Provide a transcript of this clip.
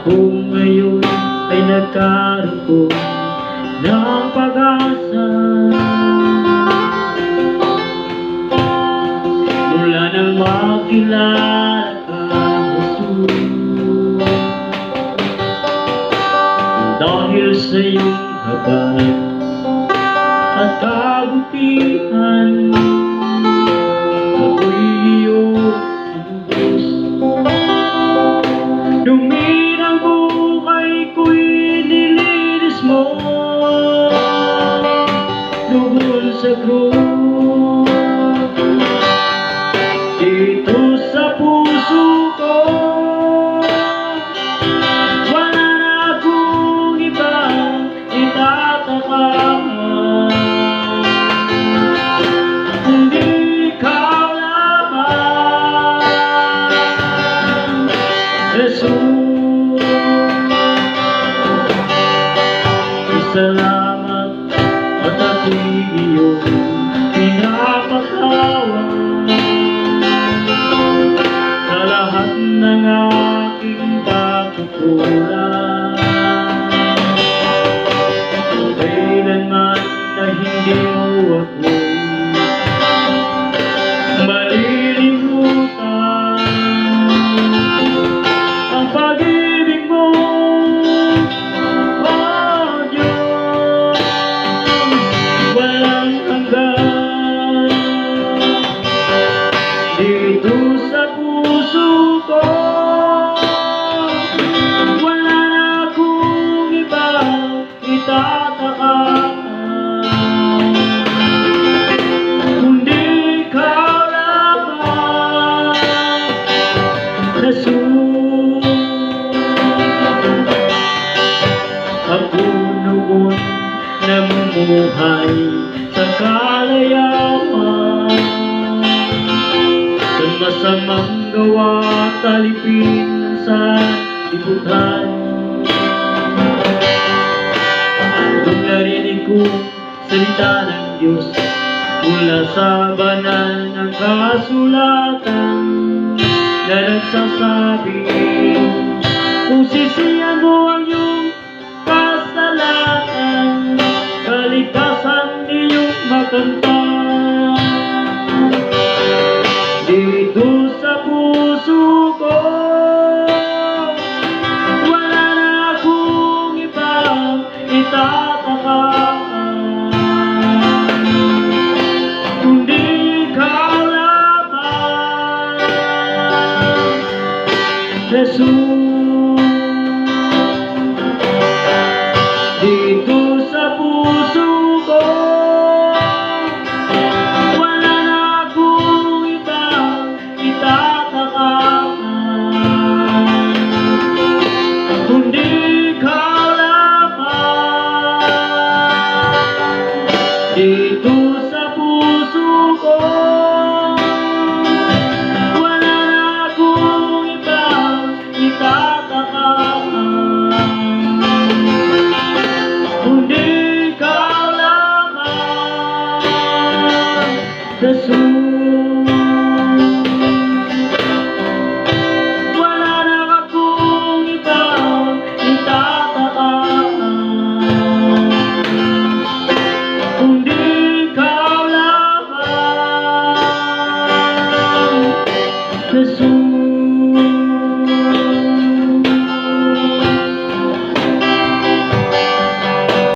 Kung ngayon ay nagkaroon ng pag-asa, mula nang makilala ka, Jesus, dahil sa iyong habag at kabutihan, ako'y iyong sinubos. Dumirang buhay ko'y nilinis mo, lubos sa krus. Dito sa puso ko, wala na akong ibang itatakam, kundi ikaw lamang, Jesus. Salamat at ako'y iyong pinapakawan sa lahat ng aking pagkukulang. Kailanman na hindi mo ako malilimutan, ang pag-ibig mo, oh Diyos, walang hanggan. Dito sa puso ko, wala na akong ibang itatakam, kundi ikaw lamang, Jesus. Ako noon namumuhay sa kalayawan, sa masamang gawa at alipin sa libutan. Nung narinig ko salita ng Diyos mula sa banal ng kasulatan na nagsasabing, kung sisihan mo ang iyong kasalanan, kaligtasan iyong makamtan. Dito sa puso ko, wala na akong ibang itatakam, kundi ikaw lamang, Jesus.